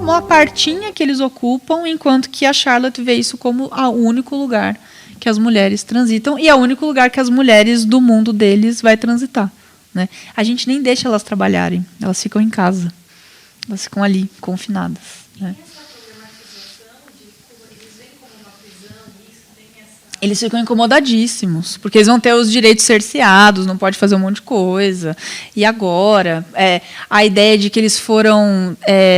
uma partinha que eles ocupam, enquanto que a Charlotte vê isso como o único lugar que as mulheres transitam e é o único lugar que as mulheres do mundo deles vai transitar, né? A gente nem deixa elas trabalharem, elas ficam em casa, elas ficam ali, confinadas, né? Eles ficam incomodadíssimos, porque eles vão ter os direitos cerceados, não pode fazer um monte de coisa. E agora, a ideia de que eles foram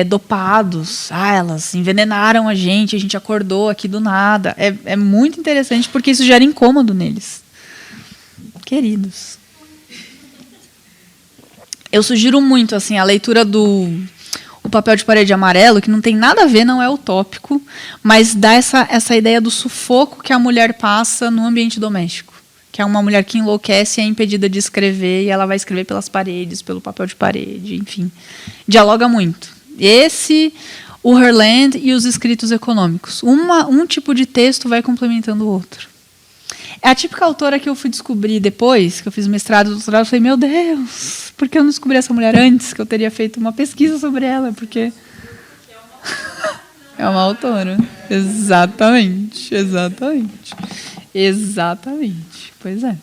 dopados, elas envenenaram a gente acordou aqui do nada. É muito interessante, porque isso gera incômodo neles. Queridos. Eu sugiro muito assim, a leitura do O Papel de Parede Amarelo, que não tem nada a ver, não é utópico, mas dá essa ideia do sufoco que a mulher passa no ambiente doméstico. Que é uma mulher que enlouquece e é impedida de escrever, e ela vai escrever pelas paredes, pelo papel de parede, enfim. Dialoga muito. Esse, o Herland e os escritos econômicos. Um tipo de texto vai complementando o outro. É a típica autora que eu fui descobrir depois, que eu fiz mestrado e doutorado, eu falei, meu Deus, por que eu não descobri essa mulher antes? Que eu teria feito uma pesquisa sobre ela, porque... É uma autora. Exatamente. Pois é.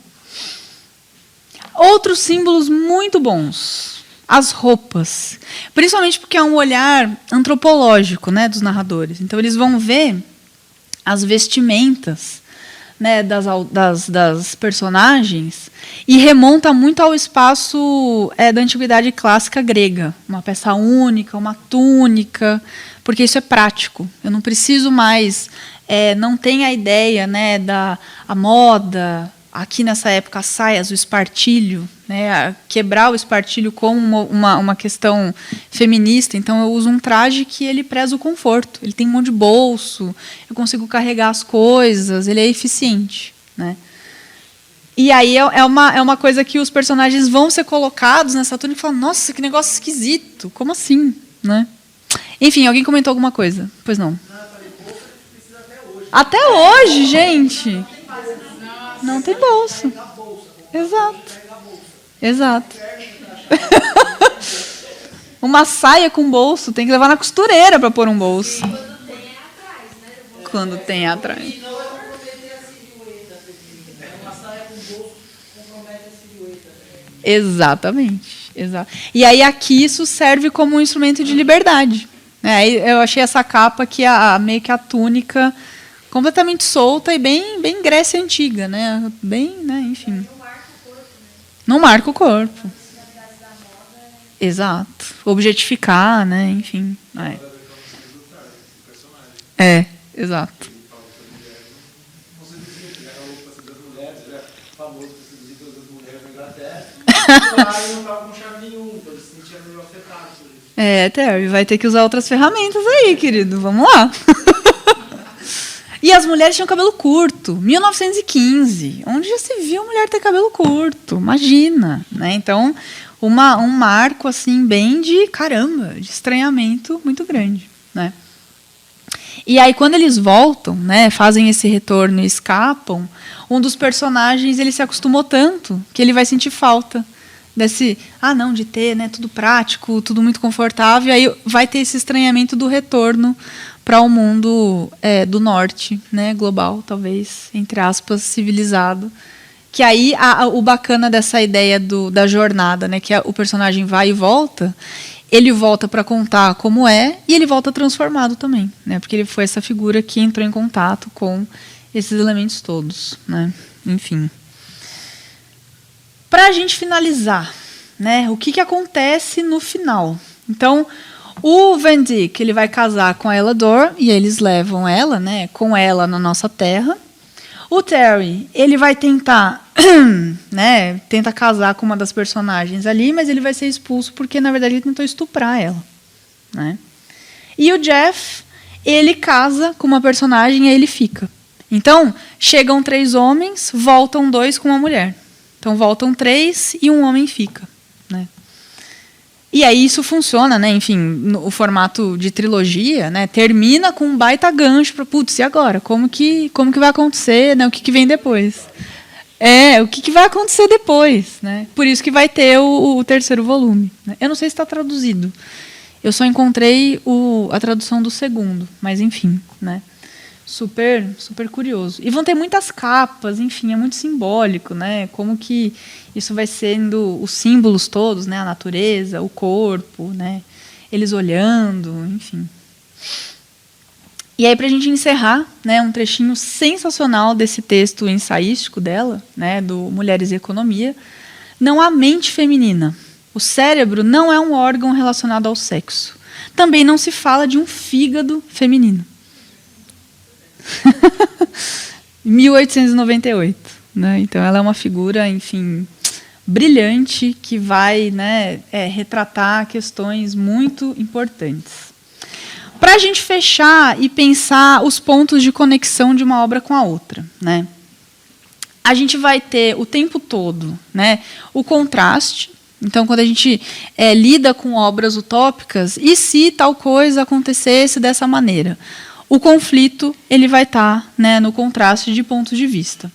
Outros símbolos muito bons. As roupas. Principalmente porque é um olhar antropológico, né, dos narradores. Então, eles vão ver as vestimentas, né, das personagens, e remonta muito ao espaço da antiguidade clássica grega. Uma peça única, uma túnica, porque isso é prático. Eu não preciso mais... não tem a ideia, né, a moda, aqui nessa época, as saias, o espartilho, né, quebrar o espartilho como uma questão feminista. Então, eu uso um traje que ele preza o conforto. Ele tem um monte de bolso, eu consigo carregar as coisas, ele é eficiente, né? E aí é uma coisa que os personagens vão ser colocados nessa túnica e falam, nossa, que negócio esquisito, como assim? Né? Enfim, alguém comentou alguma coisa? Pois não. Até hoje, gente. Não tem bolso. Exato. Uma saia com bolso, tem que levar na costureira para pôr um bolso. Quando tem atrás. Exatamente. E aí aqui isso serve como um instrumento de liberdade. Eu achei essa capa que meio que a túnica completamente solta e bem Grécia antiga, né? Bem, né? Enfim. Não marca o corpo. Exato. Objetificar, né? Enfim. Exato. Terry, vai ter que usar outras ferramentas aí, querido. Vamos lá. E as mulheres tinham cabelo curto. 1915. Onde já se viu mulher ter cabelo curto? Imagina, né? Então, um marco assim bem de caramba, de estranhamento muito grande, né? E aí quando eles voltam, né, fazem esse retorno e escapam, um dos personagens ele se acostumou tanto que ele vai sentir falta desse, de ter, né, tudo prático, tudo muito confortável, e aí vai ter esse estranhamento do retorno para o mundo do norte, né, global, talvez, entre aspas, civilizado. Que aí o bacana dessa ideia da jornada, né, que o personagem vai e volta, ele volta para contar como é e ele volta transformado também, né, porque ele foi essa figura que entrou em contato com esses elementos todos, né, enfim. Para a gente finalizar, né, o que acontece no final? Então, o Van Dyck, ele vai casar com a Ellador e eles levam ela, né, com ela na nossa terra. O Terry, ele vai tentar, né, tenta casar com uma das personagens ali, mas ele vai ser expulso porque, na verdade, ele tentou estuprar ela, né? E o Jeff, ele casa com uma personagem e aí ele fica. Então, chegam 3 homens, voltam 2 com uma mulher. Então, voltam 3 e um homem fica, né? E aí isso funciona, né? Enfim, no formato de trilogia, né? Termina com um baita gancho para, putz, e agora? Como que vai acontecer, né? O que vem depois? O que vai acontecer depois, né? Por isso que vai ter o 3º volume, né? Eu não sei se está traduzido. Eu só encontrei a tradução do segundo, mas enfim, né? Super, super curioso. E vão ter muitas capas, enfim, é muito simbólico, né? Como que isso vai sendo os símbolos todos, né? A natureza, o corpo, né? Eles olhando, enfim. E aí, para a gente encerrar, né, um trechinho sensacional desse texto ensaístico dela, né, do Mulheres e Economia. Não há mente feminina. O cérebro não é um órgão relacionado ao sexo. Também não se fala de um fígado feminino. 1898. Né? Então, ela é uma figura, enfim, brilhante, que vai, né, retratar questões muito importantes. Para a gente fechar e pensar os pontos de conexão de uma obra com a outra, né? A gente vai ter o tempo todo, né, o contraste. Então, quando a gente lida com obras utópicas, e se tal coisa acontecesse dessa maneira? O conflito ele vai estar, né, no contraste de pontos de vista.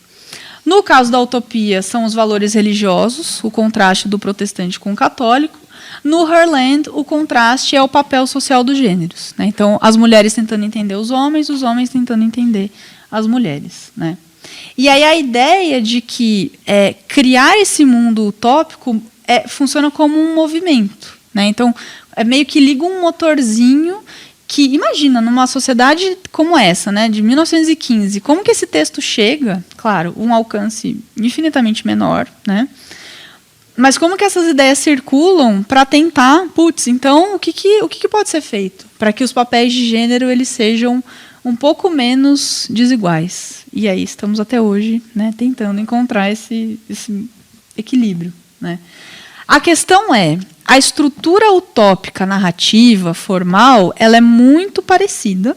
No caso da utopia, são os valores religiosos, o contraste do protestante com o católico. No Herland, o contraste é o papel social dos gêneros. Né? Então, as mulheres tentando entender os homens tentando entender as mulheres. Né? E aí a ideia de que criar esse mundo utópico funciona como um movimento. Né? Então, meio que liga um motorzinho que, imagina, numa sociedade como essa, né, de 1915, como que esse texto chega, claro, um alcance infinitamente menor, né? Mas como que essas ideias circulam para tentar, então, o que pode ser feito para que os papéis de gênero eles sejam um pouco menos desiguais? E aí estamos até hoje, né, tentando encontrar esse equilíbrio. Né? A questão a estrutura utópica narrativa, formal, ela é muito parecida.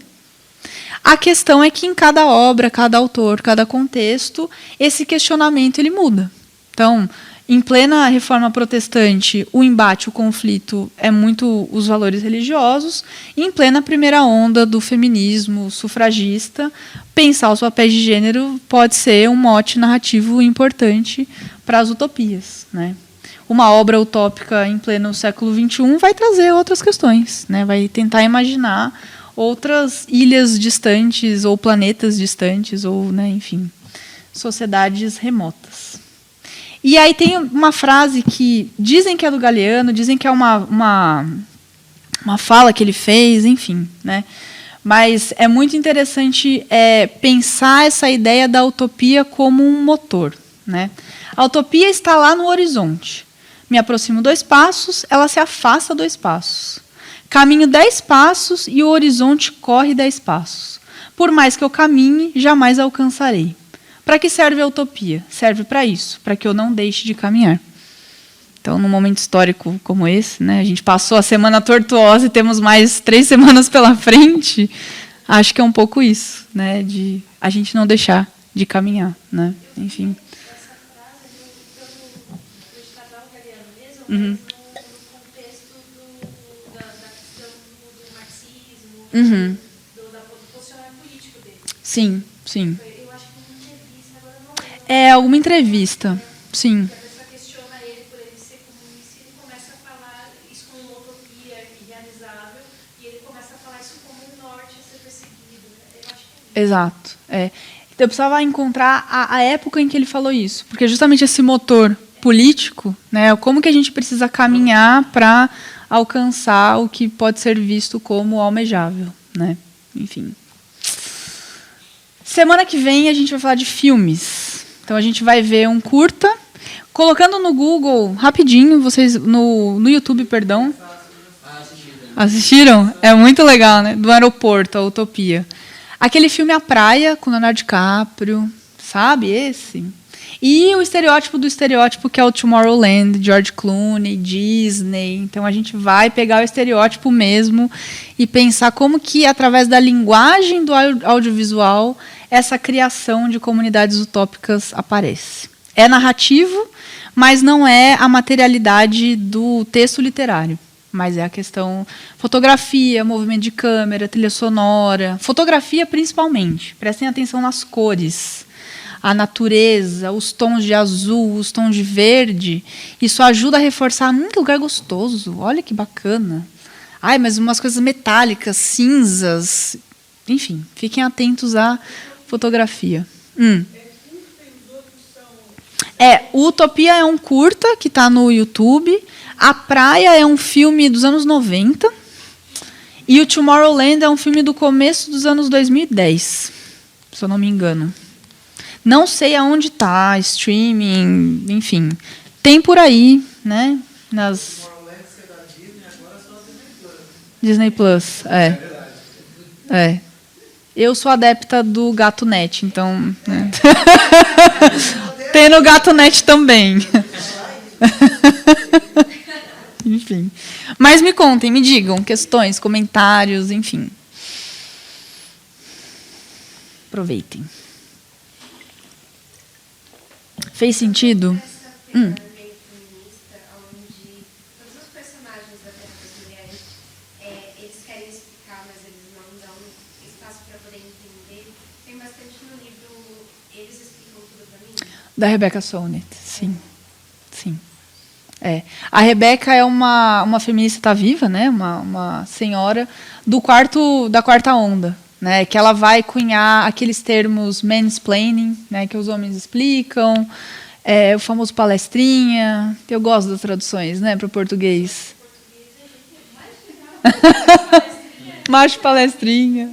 A questão é que em cada obra, cada autor, cada contexto, esse questionamento ele muda. Então, em plena reforma protestante, o embate, o conflito é muito os valores religiosos. E em plena primeira onda do feminismo sufragista, pensar os papéis de gênero pode ser um mote narrativo importante para as utopias. Né? Uma obra utópica em pleno século XXI vai trazer outras questões. Né? Vai tentar imaginar outras ilhas distantes ou planetas distantes ou, né, enfim, sociedades remotas. E aí tem uma frase que dizem que é do Galeano, dizem que é uma fala que ele fez, enfim. Né? Mas é muito interessante pensar essa ideia da utopia como um motor. Né? A utopia está lá no horizonte. Me aproximo 2 passos, ela se afasta 2 passos. Caminho 10 passos e o horizonte corre 10 passos. Por mais que eu caminhe, jamais alcançarei. Para que serve a utopia? Serve para isso, para que eu não deixe de caminhar. Então, num momento histórico como esse, né, a gente passou a semana tortuosa e temos mais 3 semanas pela frente, acho que é um pouco isso, né, de a gente não deixar de caminhar. Né? Enfim. Essa frase, pelo Estadão Galeano mesmo, Uhum. no contexto da questão do marxismo, do posicionamento político dele. Sim, sim. Eu acho que em entrevista, agora eu não lembro. Alguma entrevista, sim. A pessoa questiona ele por ele ser comunista e ele começa a falar isso como uma utopia irrealizável e ele começa a falar isso como um norte a ser perseguido. Eu acho que Exato. Então, eu precisava encontrar a época em que ele falou isso, porque justamente esse motor político, né, como que a gente precisa caminhar para alcançar o que pode ser visto como almejável. Né? Enfim. Semana que vem a gente vai falar de filmes. Então a gente vai ver um curta. Colocando no Google, rapidinho, vocês no YouTube, perdão. Assistiram? É muito legal, né? Do aeroporto, a Utopia. Aquele filme A Praia, com Leonardo DiCaprio, sabe esse? E o estereótipo do estereótipo, que é o Tomorrowland, George Clooney, Disney. Então, a gente vai pegar o estereótipo mesmo e pensar como que, através da linguagem do audiovisual, essa criação de comunidades utópicas aparece. É narrativo, mas não é a materialidade do texto literário. Mas é a questão fotografia, movimento de câmera, trilha sonora. Fotografia, principalmente. Prestem atenção nas cores. A natureza, os tons de azul, os tons de verde. Isso ajuda a reforçar, que lugar gostoso, olha que bacana. Ai, mas umas coisas metálicas, cinzas. Enfim, fiquem atentos à fotografia. O Utopia é um curta que está no YouTube. A Praia é um filme dos anos 90. E o Tomorrowland é um filme do começo dos anos 2010, se eu não me engano. Não sei aonde está, streaming, enfim. Tem por aí, né? Nas Disney Plus, é. Eu sou adepta do Gato Net, então... Né? Tem no Gato Net também. Enfim. Mas me contem, me digam, questões, comentários, enfim. Aproveitem. Fez sentido? Da Rebecca Solnit, sim. Sim. A Rebecca é uma feminista, está viva, né? Uma senhora da quarta onda, né? Que ela vai cunhar aqueles termos mansplaining, né? Que os homens explicam, o famoso palestrinha. Eu gosto das traduções, né? Para o português. Macho palestrinha.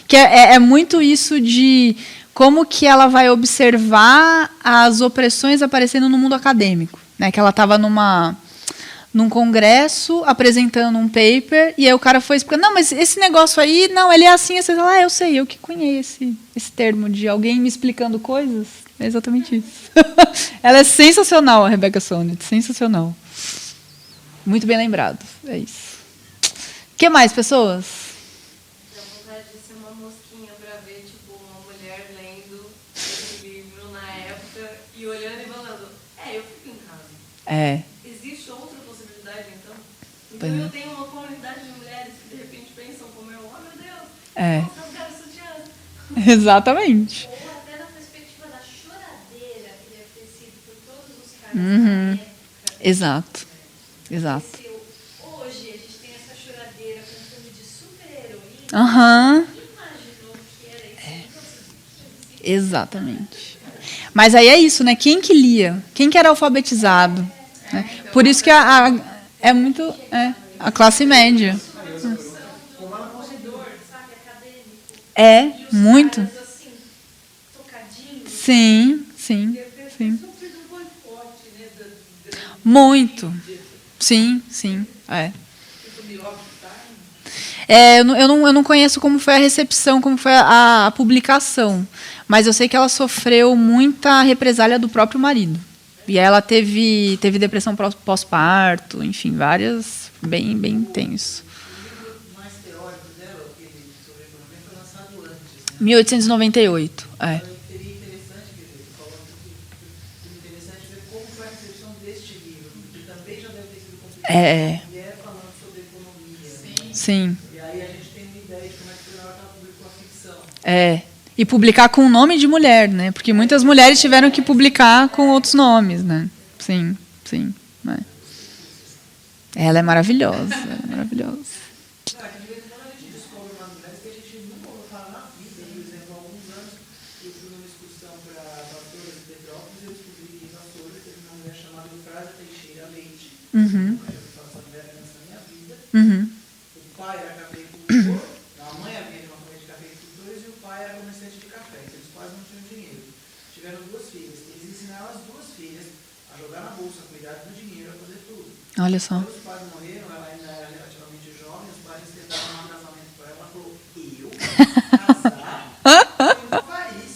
Que é muito isso de como que ela vai observar as opressões aparecendo no mundo acadêmico. Né, que ela estava num congresso apresentando um paper e aí o cara foi explicando, não, mas esse negócio aí, não, ele é assim, eu sei, eu que cunhei esse termo de alguém me explicando coisas. É exatamente isso. Ela é sensacional, a Rebecca Solnit, sensacional. Muito bem lembrado, é isso. O que mais, pessoas? Dá vontade de ser uma mosquinha para ver, tipo, uma mulher lendo esse livro na época e olhando e falando, eu fico em casa. Existe outra possibilidade, então? Então eu tenho uma comunidade de mulheres que de repente pensam como eu, oh meu Deus, nossa, eu quero sutiã. Exatamente. Ou até na perspectiva da choradeira que deve ter sido por todos os caras da época. Exato. Hoje a gente tem essa choradeira com um filme de super-heroína. Imaginou que era isso? Exatamente. Mas aí é isso, né? Quem que lia? Quem que era alfabetizado? Né? Por isso que é muito... a classe média. Muito. Sim. Muito. Sim. Eu não conheço como foi a recepção, como foi a publicação, mas eu sei que ela sofreu muita represália do próprio marido. E ela teve depressão pós-parto, enfim, várias, bem tenso. O mais teórico dela, aquele sobre economia, foi lançado antes, né? 1898, Seria interessante, quer dizer, interessante ver como foi a recepção deste livro, porque também já deve ter sido complicado. Mulher falando sobre economia. Sim. E aí a gente tem uma ideia de como é que foi na hora que ela publicou a ficção. E publicar com o nome de mulher, né? Porque muitas mulheres tiveram que publicar com outros nomes, né? Sim. Né? Ela é maravilhosa. De vez em quando a gente descobre umas mulheres que a gente nunca ouviu falar na vida. Por exemplo, há alguns anos eu fui numa excursão para Vassouras e Petrópolis e eu descobri que em Vassouras teve uma mulher chamada Eufrásia Teixeira Leite. Nunca já ouvi falar dessa mulher antes na minha vida. O pai era cafeicultor, a mãe havia de uma família de cafeicultores e o pai era comerciante de café. Então eles quase não tinham dinheiro. Tiveram duas filhas. Eles ensinaram as duas filhas a jogar na bolsa, a cuidar do dinheiro, a fazer tudo. Olha só. Quando os pais morreram, ela ainda era relativamente jovem, os pais tentaram um casamento para ela, ela falou, eu? Casar? Eu não faria.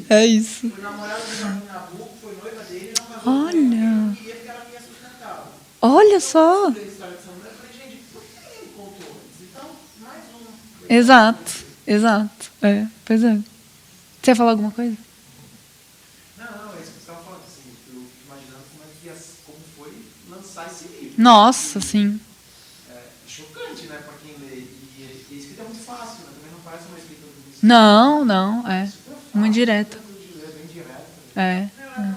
É isso. Foi namorada do Joaquim Nabuco, foi noiva dele, não casou Olha. com ele, queria que ela vinha sustentá-lo. Olha só. Eu falei, história dessa mulher, eu falei, gente, por que ninguém me contou antes? Então, mais um. Exato. Pois é. Você ia falar alguma coisa? Não, é isso que você estava falando, assim, eu fico imaginando como foi lançar esse livro. Nossa, sim. É chocante, né, para quem lê. E a escrita é muito fácil, né? Também não parece uma escrita muito Não, muito direta. É bem direta. É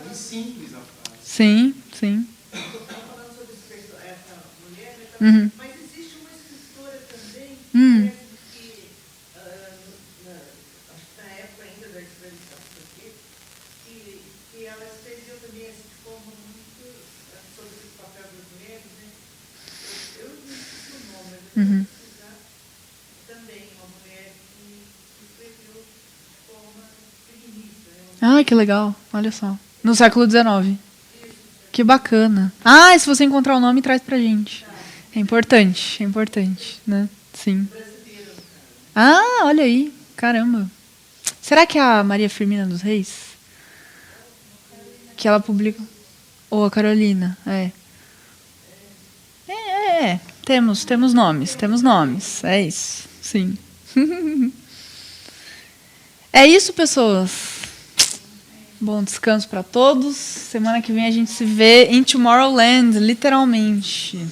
Bem simples a frase. Sim. Falando sobre essa mulher, ele está Uhum. Mas existe uma escritora também, Hum. que acho que na época ainda da escravização aqui, que ela escreveu também assim, de forma muito sobre o papel das mulheres, né? Eu não esqueci o nome, mas eu Uhum. vou precisar também, uma mulher que escreveu de forma feminista, né? Ah, que legal. Olha só. No século XIX. Que bacana. Ah, e se você encontrar o nome, traz pra gente. É importante, né? Sim. Ah, olha aí. Caramba. Será que é a Maria Firmina dos Reis? Que ela publica. Ou a Carolina, é. Temos nomes. É isso, sim. É isso, pessoas. Bom descanso para todos. Semana que vem a gente se vê em Tomorrowland, literalmente.